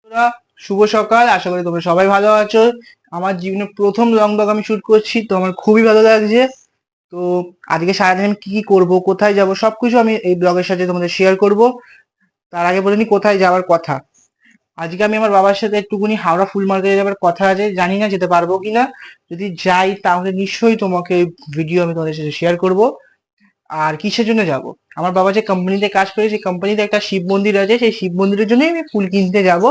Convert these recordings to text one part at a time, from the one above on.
বন্ধুরা, শুভ সকাল। আশা করি তোমরা সবাই ভালো আছো। আমার জীবনে প্রথম লং ব্লগ আমি শুট করছি, তো আমার খুবই ভালো লাগছে। তো আজকে সারাদিন আমি কি কি করবো, কোথায় যাব, সবকিছু আমি এই ব্লগের সাথে তোমাদের শেয়ার করব। তার আগে বলে নি কোথায় যাওয়ার কথা। আজকে আমি আমার বাবার সাথে একটুখানি হাওড়া ফুল মার্কেটে যাওয়ার কথা আছে, জানি না যেতে পারবো কিনা। যদি যাই তাহলে নিশ্চয়ই তোমাকে ভিডিও আমি তোমাদের সাথে শেয়ার করব। আর কিসের জন্য যাব, আমার বাবা যে কোম্পানিতে কাজ করে সেই কোম্পানিতে একটা শিব মন্দির আছে, সেই শিব মন্দিরের জন্যই আমি ফুল কিনতে যাব।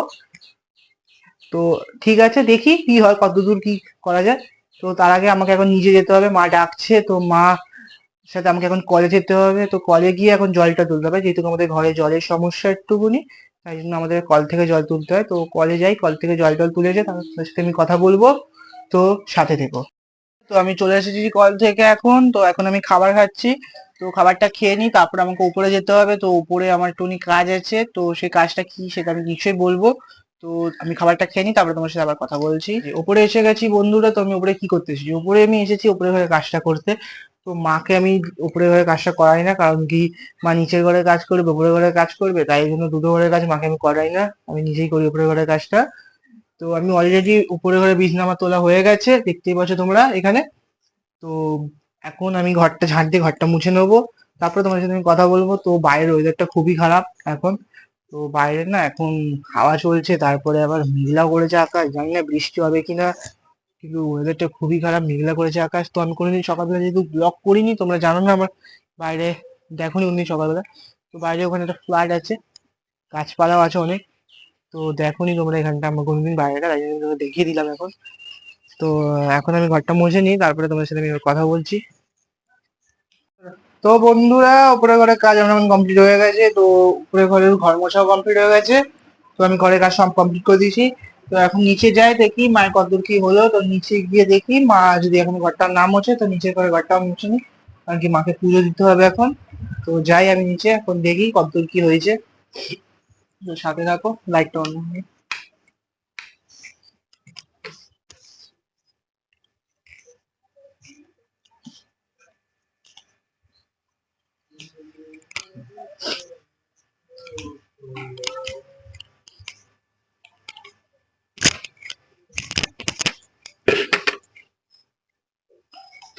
তো ঠিক আছে, দেখি কি হয়, কতদূর কি করা যায়। তো তার আগে আমাকে এখন নিজে যেতে হবে, মা ডাকছে। তো মা সাথে আমাকে এখন কলে যেতে হবে, তো কলে গিয়ে এখন জলটা তুলতে হবে, যেহেতু আমাদের ঘরে জলের সমস্যা একটুকুনি। তাই জন্য আমাদের কল থেকে জল তুলতে হয়। তো কলে যাই, কল থেকে জল টল তুলে যাই, তার সাথে আমি কথা বলবো। তো সাথে থেকো। তো আমি চলে এসেছি কল থেকে এখন। তো এখন আমি খাবার খাচ্ছি। তো খাবারটা খেয়ে নিই, তারপর আমাকে উপরে যেতে হবে। তো উপরে আমার একটুখানি কাজ আছে, তো সেই কাজটা কি সেটা আমি নিশ্চয়ই বলবো। তো আমি খাবারটা খেয়ে নিই, তারপরে তোমার সাথে আবার কথা বলছি। যে উপরে এসে গেছি বন্ধুরা। তো আমি উপরে কি করতে এসেছি, উপরে আমি এসেছি উপরে ঘরে কাজটা করতে। তো মাকে আমি উপরে ঘরে কাজটা করাই না, কারণ কি, মা নিচের ঘরে কাজ করবে, উপরে ঘরে কাজ করবে, তাই জন্য দুটো ঘরের কাজ মাকে আমি করাই না, আমি নিজেই করি উপরে ঘরের কাজটা। তো আমি অলরেডি উপরে ঘরে বিছানা আমার তোলা হয়ে গেছে, দেখতেই পাচ্ছ তোমরা এখানে। তো এখন আমি ঘরটা ঝাঁট দিয়ে ঘরটা মুছে নেবো, তারপরে তোমার সাথে আমি কথা বলবো। তো বাইরের ওয়েদারটা খুবই খারাপ এখন। তো বাইরে না এখন হাওয়া চলছে, তারপরে আবার মেঘলা করেছে আকাশ, জানি না বৃষ্টি হবে কিনা। কিন্তু ওয়েদারটা খুবই খারাপ, মেঘলা করেছে আকাশ। তো আমি কোনোদিন সকালবেলা যেহেতু ব্লগ করিনি, তোমরা জানো না আমার বাইরে দেখোনি কোনদিন সকালবেলা। তো বাইরে ওখানে একটা ফ্ল্যাট আছে, গাছপালাও আছে অনেক। তো দেখোনি তোমরা এখানটা আমার কোনোদিন বাইরেটা, তাই জন্য আমি তোমাকে দেখিয়ে দিলাম এখন। তো এখন আমি ঘরটা মুছে নিই, তারপরে তোমার সাথে আমি কথা বলছি। তো বন্ধুরা, উপরে ঘরের কাজ আমার এখন কমপ্লিট হয়ে গেছে। তো উপরে ঘরের ঘর মোছাও কমপ্লিট হয়ে গেছে। তো আমি ঘরের কাজ সব কমপ্লিট করে দিয়েছি। তো এখন নিচে যাই, দেখি মায়ের কতদূর কি হলো। তো নিচে গিয়ে দেখি মা যদি এখন ঘরটার নাম মোছে, তো নিচের ঘরে ঘরটাও মুছে নি, কারণ কি মাকে পুজো দিতে হবে এখন। তো যাই আমি নিচে, এখন দেখি কতদূর কি হয়েছে। তো সাথে থাকো, লাইটটা অন করে নিই।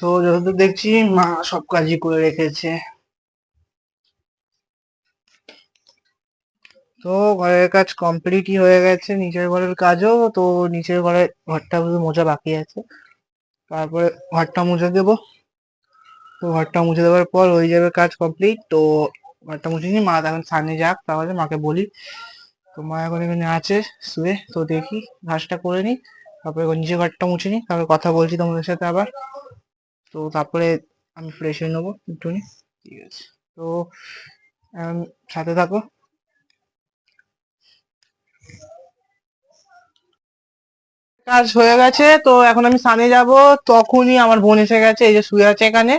তো যতদূর দেখছি মা সব কাজই করে রেখেছে। তো ঘরের কাজ কমপ্লিটই হয়ে গেছে, নিচের ঘরের কাজও। তো নিচের ঘরে ঘরটা শুধু মোছা বাকি আছে, তারপরে ঘরটা মুছে দেবো। তো ঘরটা মুছে দেওয়ার পর হয়ে যাবে কাজ কমপ্লিট। তো ঘরটা মুছে নিই, মা এখন সামনে যাক, তাহলে মাকে বলি। তো মা এখন এখানে আছে শুয়ে। তো দেখি ঘাসটা করে নিই, তারপরে নিচে ঘরটা মুছে নিই, তারপরে কথা বলছি তোমাদের সাথে আবার। তো তারপরে আমি ফ্রেশ হয়ে নেবো একটুখানি। ঠিক আছে, তো সাথে থাকো। কাজ হয়ে গেছে, তো এখন আমি স্নানে যাব। তখনই আমার বোন এসে গেছে, এই যে শুয়ে আছে এখানে।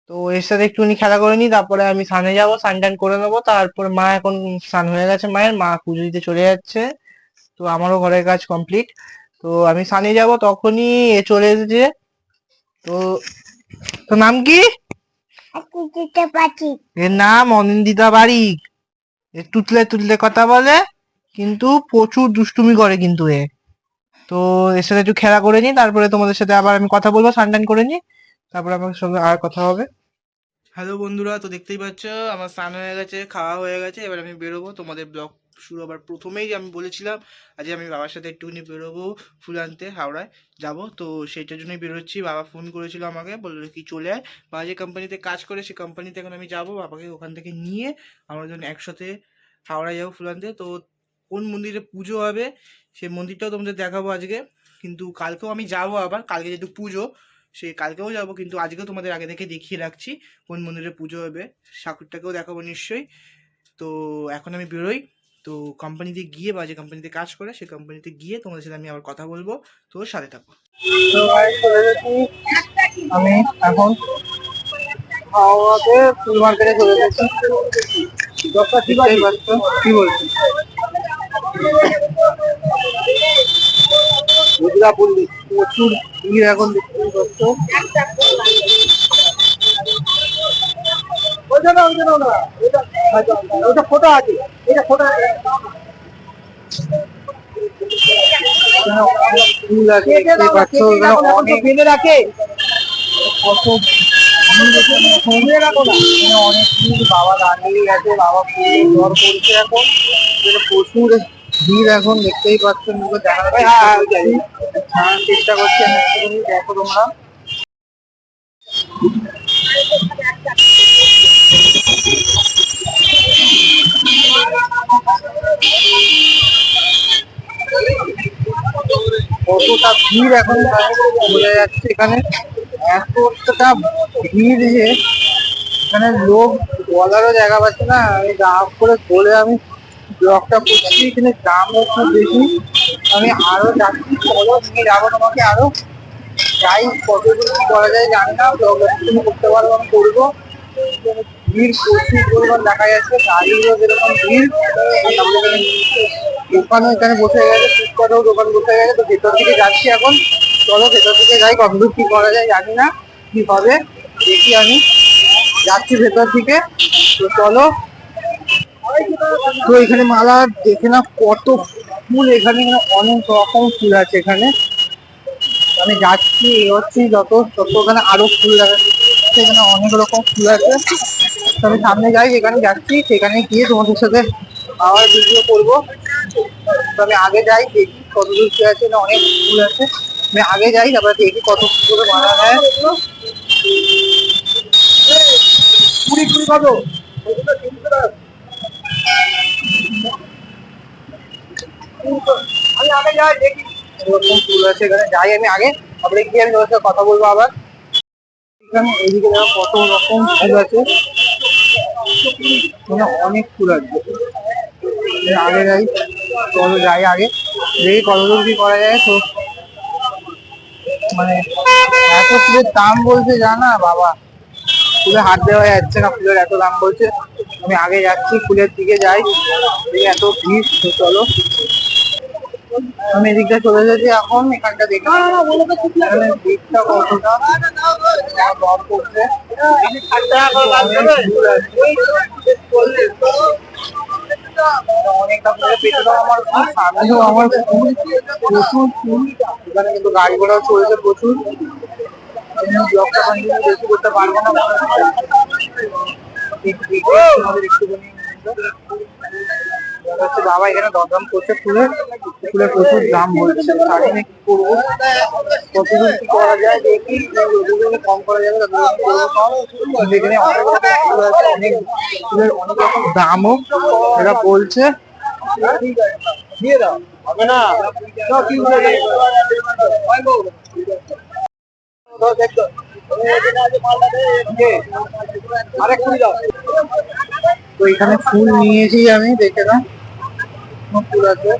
তো এর সাথে একটুখানি খেলা করে নি, তারপরে আমি স্নানে যাবো, স্নান টান করে নেবো। তারপর মা এখন স্নান হয়ে গেছে, মায়ের মা পুজো দিতে চলে যাচ্ছে। তো আমারও ঘরের কাজ কমপ্লিট। তো আমি স্নানে যাব, তখনই এ চলে এসেছে। তো তোর নাম কি? এর নাম অনিন্দিতা বারিক। এ তুতলে তুতলে কথা বলে, কিন্তু প্রচুর দুষ্টুমি করে কিন্তু এ। তো এর সাথে একটু খেলা করে নি, তারপরে তোমাদের সাথে আবার আমি কথা বলবো, স্নান টান করে নি, তারপরে আমার সঙ্গে আর কথা হবে। হ্যালো বন্ধুরা, তো দেখতেই পাচ্ছ আমার স্নান হয়ে গেছে, খাওয়া হয়ে গেছে। এবার আমি বেরোবো, তোমাদের ব্লগ শুরু হবার প্রথমেই আমি বলেছিলাম আজ আমি বাবার সাথে একটুখানি বেরোবো, ফুল আনতে হাওড়ায় যাব। তো সেইটার জন্যই বেরোচ্ছি। বাবা ফোন করেছিল আমাকে, বললো কি চলে আয়। বাবা যে কোম্পানিতে কাজ করে সেই কোম্পানিতে এখন আমি যাব, বাবাকে ওখান থেকে নিয়ে আমরা যখন একসাথে হাওড়ায় যাবো ফুল আনতে। তো কোন মন্দিরে পুজো হবে সেই মন্দিরটাও তোমাদের দেখাবো আজকে। কিন্তু কালকেও আমি যাব, আবার কালকে যেহেতু পুজো, সে কালকেও যাব, কিন্তু আজকেও তোমাদের আগে থেকে দেখিয়ে রাখছি কোন মন্দিরে পুজো হবে। ঠাকুরটাকেও দেখাবো নিশ্চয়ই। তো এখন আমি বেরোই। তো কোম্পানিতে গিয়ে, বা যে কোম্পানিতে কাজ করে সেই কোম্পানিতে গিয়ে তোমাদের সাথে আমি আবার কথা বলবো। তো সাথে থাকো। তো আমি এখন হাওড়াতে ফুল মার্কেটে চলে গেছি। কি বলছি, প্রচুর ভিড় এখন দেখতেই পাচ্ছ। ওইটা না, ওইটা না, ওইটা ওইটা ফোটা আছে, এটা ফোটা আছে। অনেক ফুল আছে, দেখতে পাচ্ছ অনেক বেঁধে রাখে কত অনেক ফুল। বাবা দাঁড়িয়ে গেছে, বাবা ফুল জ্বর করছে এখন, প্রচুর ভিড় এখন দেখতেই পাচ্ছ। দেখানোর চেষ্টা করছি আমি, দেখো তোমরা। কতটা ভিড় এখন বোঝা যাচ্ছে এখানে, এতটা ভিড় যে এখানে লোক বলারও জায়গা পাচ্ছে না। আমি গা করে বলে আমি ব্লগটা করছি, এখানে দামও খুব বেশি। আমি আরো যাচ্ছি, চলো নিয়ে যাবো তোমাকে আরো। যাই কতদূর কি করা যায় জানি না, ব্লগটা তুমি করতে পারবো আমি করবো। ভিড় প্রচুর পরিমাণ দেখা যাচ্ছে, গাড়িরও যেরকম ভিড়, দোকানও এখানে বসে গেছে, ফুটপাতেও দোকান বসে গেছে। তো ভেতর দিকে যাচ্ছি এখন, চলো ভেতর দিকে যাই, কতদূর কি করা যায় জানি না, কি হবে দেখি। আমি যাচ্ছি ভেতর দিকে, তো চলো। তো এখানে মালা দেখে না কত ফুল, এখানে অনেক রকম ফুল আছে এখানে। আমি যাচ্ছি এগোচ্ছি যত তত ওখানে আরো ফুল দেখা যাচ্ছে, এখানে অনেক রকম ফুল আছে। আমি সামনে যাই, যেখানে যাচ্ছি সেখানে গিয়ে তোমাদের সাথে আবার ভিডিও করবো। তো আমি আগে যাই, দেখি কত দূর কি আছে, না অনেক ফুল আছে। আমি আগে যাই, তারপরে দেখি কত করে মারা যায়। কুড়ি কুড়ি কত? আমি আগে যাই দেখি এরকম ফুল আছে এখানে, যাই আমি আগে, তারপরে গিয়ে আমি তোমার সাথে কথা বলবো আবার। এখানে এইদিকে দেখো কত রকম ফুল আছে, অনেক ফুল আছে। আগে যাই, চলো যাই আগে, দেখি কতদূর কি করা যায়। তো মানে এত ফুলের দাম বলছে জানা বাবা, ফুলে হাত দেওয়া যাচ্ছে না, ফুলের এত দাম বলছে। আমি আগে যাচ্ছি, ফুলের দিকে যাই, এত ভিড়। তো চলো আমি এদিকটা চলে যাচ্ছি এখন, এখানটা দেখি ভিড়টা কতটা দর করছে। অনেকটা আমার সামনেও আমার প্রচুর ফুল, এখানে কিন্তু গাড়ি ঘোড়াও চলেছে প্রচুর। ব্লগটা কন্টিনিউ বেশি করতে পারবো না, বাবা এখানে দরদাম করছে ফুলের, ফুলের প্রচুর দাম বলছে। জানি না কি করবো, কতদূর কি করা যায় দেখি, কম করা যাবে এখানে অনেক রকম ফুল আছে, অনেক ফুলের অনেক রকম দামও এরা বলছে। দিয়ে দাও, হবে না তো এখানে ফুল নিয়েছি আমি, দেখে না ফুল আছে,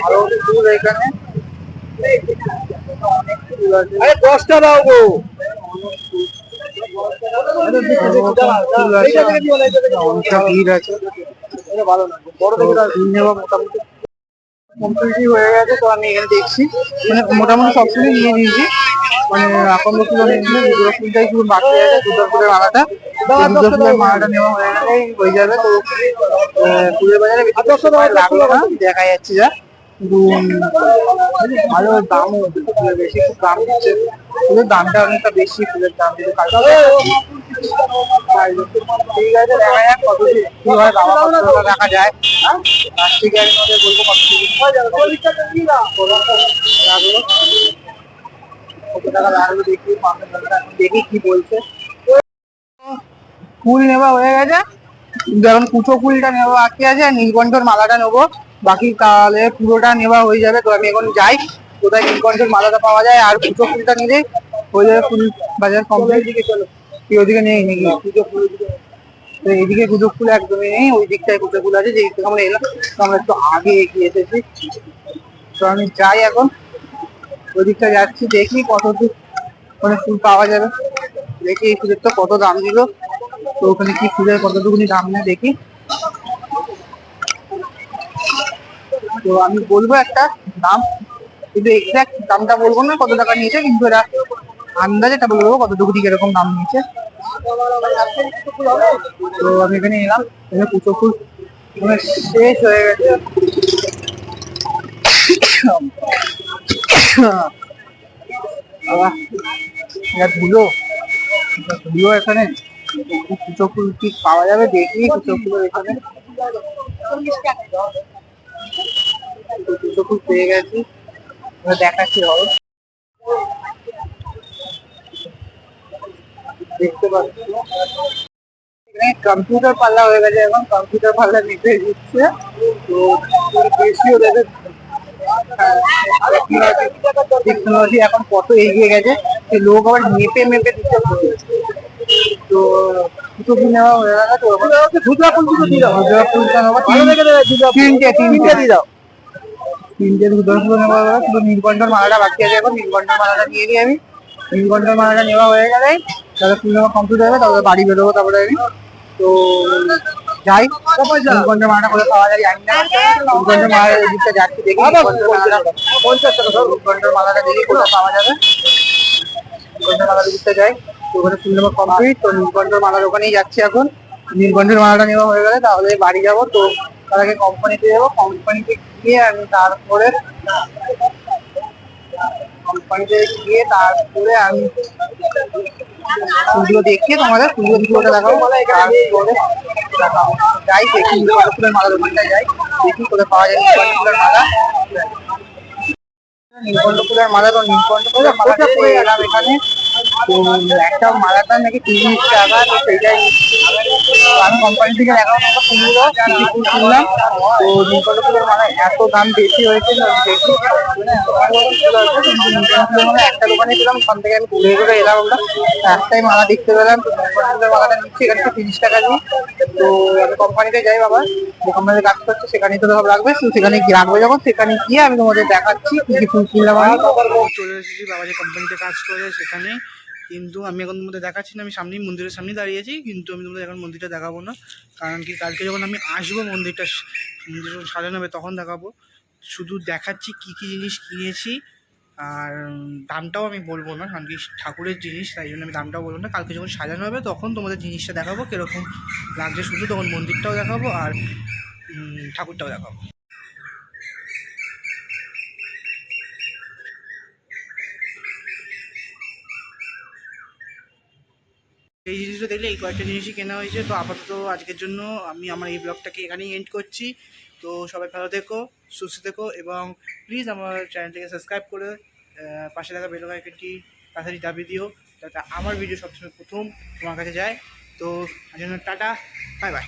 আরো ফুল এখানে অনেক 10টা দাও গো। ভিড় আছে, মোটামুটি কমপ্লিটলি হয়ে গেছে। তো আমি এখানে দেখছি মানে মোটামুটি সব ফুলই নিয়ে নিয়েছি, মানে আকন্দ ফুল অনেক নিয়ে, দুর্গা ফুলটাই শুধু বাকি আছে, দুর্গা ফুলের মালাটা। দুর্গা ফুলের মালাটা নেওয়া হয়ে গেলেই হয়ে যাবে। তো ফুলের বাজারে বেশি সময় লাগলো না, দেখা যাচ্ছে যা ভালো দামও বেশি, খুব দাম দিচ্ছে ফুলের দামটা অনেকটা বেশি, ফুলের দাম ঠিক আছে, দেখা যাক কত কি হয়, বাবা কত টাকা রাখা যায়। ঠিক আছে বলবো কত টাকা লাগলো দেখি, দেখি কি বলছে। ফুল নেওয়া হয়ে গেছে, যেমন কুচো ফুলটা নেওয়া বাকি আছে, আর নীলকণ্ঠর মালাটা নেবো বাকি, তাহলে পুরোটা নেওয়া হয়ে যাবে। তো আমি এখন যাই, কোথায় নীলকণ্ঠের মালাটা পাওয়া যায় আর কুচো ফুলটা নিলে হয়ে যাবে ফুল বাজার কমপ্লিট। দিকে চলো, কি ওইদিকে নেই নাকি কুচো ফুল? তো এইদিকে কুচো ফুল একদমই নেই, ওই দিকটায় কুচো ফুল আছে, যেই থেকে আমরা এলাম। তো আমরা একটু আগে এগিয়ে এসেছি, তো আমি যাই এখন ওই দিকটা যাচ্ছি, দেখি কত দূর মানে ফুল পাওয়া যাবে। দেখি এই ফুলের তো কত দাম দিল, তো ওখানে কি ফুলের কতটুকুনি দাম নেয় দেখি। তো আমি বলবো একটা দাম, কিন্তু এক্সাক্ট দামটা বলবো না কত টাকা নিয়েছে, কিন্তু এরা আন্দাজে এটা বলবো কতটুকু দিকে এরকম দাম নিয়েছে। তো আমি এখানে এলাম, এখানে কুচো ফুল মানে শেষ হয়ে গেছে। ধুলো ধুলো এখানে কুচো ফুল কি পাওয়া যাবে দেখি কুচো ফুল এখানে কুচো ফুল পেয়ে গেছি দেখাচ্ছি হবে দেখতে পাচ্ছি কম্পিউটার পাল্লা হয়ে গেছে এখন কম্পিউটার পাল্লা নিতে দিচ্ছে তো বেশিও দেবে টেকনোলজি এখন কত এগিয়ে গেছে লোক আবার মেপে মেপে দিতে তো দুটো ফুল নেওয়া হয়ে গেল তো দুটো ফুল দুটো দিয়ে দাও দুটো ফুলটা নেওয়া ভালো লেগে দেবে তিনটে দিয়ে দাও তিনটে দুটো ফুল নেওয়া হয়ে গেল শুধু নীলকণ্ঠর মালাটা বাকি আছে এখন নীলকণ্ঠর মালাটা নিয়ে নিই আমি নীলকণ্ঠর মালাটা নেওয়া হয়ে গেলে তাহলে ফুল নেওয়া কমপ্লিট হবে তারপরে বাড়ি বেরোবো তারপরে আমি তো যাই নীলকণ্ঠের মালাটা করে পাওয়া যায় জানি না নীলকণ্ঠের মালার দিকটা যাচ্ছি দেখি নীলকণ্ঠের মালাটা দেখি কোথায় পাওয়া যাবে নীলকণ্ঠের মালার দিকটা যাই তো ওখানে ফুল নেওয়া কমপ্লিট তো নীলকণ্ঠের মালার ওখানেই যাচ্ছি এখন নীলকণ্ঠের মালাটা নেওয়া হয়ে গেলে তাহলে বাড়ি যাবো তো তার আগে কোম্পানিতে যাবো কোম্পানিতে গিয়ে আমি তারপরে আমি ফুলগুলো দেখিয়ে তোমাদের ফুলগুলো দেখাবো যাই দেখি ফুলের মালা দোকানটা যাই দেখি কোথায় পাওয়া যায় ফুলের মালা নীলকণ্ঠ ফুলের মালা তো নীলকণ্ঠ ফুলের মালাটা পড়ে গেলাম এখানে তো একটা মালাটা নাকি 30 টাকা তো সেইটাই আমি কোম্পানি থেকে এগারো টাকা ফুলগুলো ফুল কিনলাম তো নীলকণ্ঠ ফুলের মালা এত দাম বেশি হয়েছে দেখি একটা দোকানে ছিলাম ওখান থেকে আমি ঘুরে ঘুরে এলাম আমরা একটাই মালা দেখতে পেলাম তো নীলকণ্ঠ ফুলের মালাটা নিচ্ছি এখানে 30 টাকা দিয়ে তো আমি কোম্পানিতে যাই বাবা যে কোম্পানিতে কাজ করছে সেখানেই তো সব রাখবে তো সেখানে গিয়ে রাখবে যখন সেখানে গিয়ে আমি তোমাদের দেখাচ্ছি কি কি ফুল কিনলাম আমি চলে এসেছি বাবা যে কোম্পানিতে কাজ করে সেখানে কিন্তু আমি এখন তোমাদের দেখাচ্ছি না আমি সামনেই মন্দিরের সামনেই দাঁড়িয়েছি কিন্তু আমি তোমাদের এখন মন্দিরটা দেখাবো না কারণ কি কালকে যখন আমি আসবো মন্দির সাজানো হবে তখন দেখাবো শুধু দেখাচ্ছি কি কি জিনিস কিনেছি আর দামটাও আমি বলবো না কারণ কি ঠাকুরের জিনিস তাই জন্য আমি দামটাও বলবো না কালকে যখন সাজানো হবে তখন তোমাদের জিনিসটা দেখাবো কীরকম লাগছে শুধু তখন মন্দিরটাও দেখাবো আর ঠাকুরটাও দেখাবো এই জিনিসটা দেখলে এই কয়েকটা জিনিসই কেনা হয়েছে তো আপাতত আজকের জন্য আমি আমার এই ব্লগটাকে এখানেই এন্ড করছি তো সবাই ভালো থেকো সুস্থ থেকো এবং প্লিজ আমার চ্যানেলটাকে সাবস্ক্রাইব করে পাশে থাকা বেল আইকনটি তাড়াতাড়ি দাবি দিও যাতে আমার ভিডিও সবসময় প্রথম তোমার কাছে যায় তো আজ জন্য টাটা বাই বাই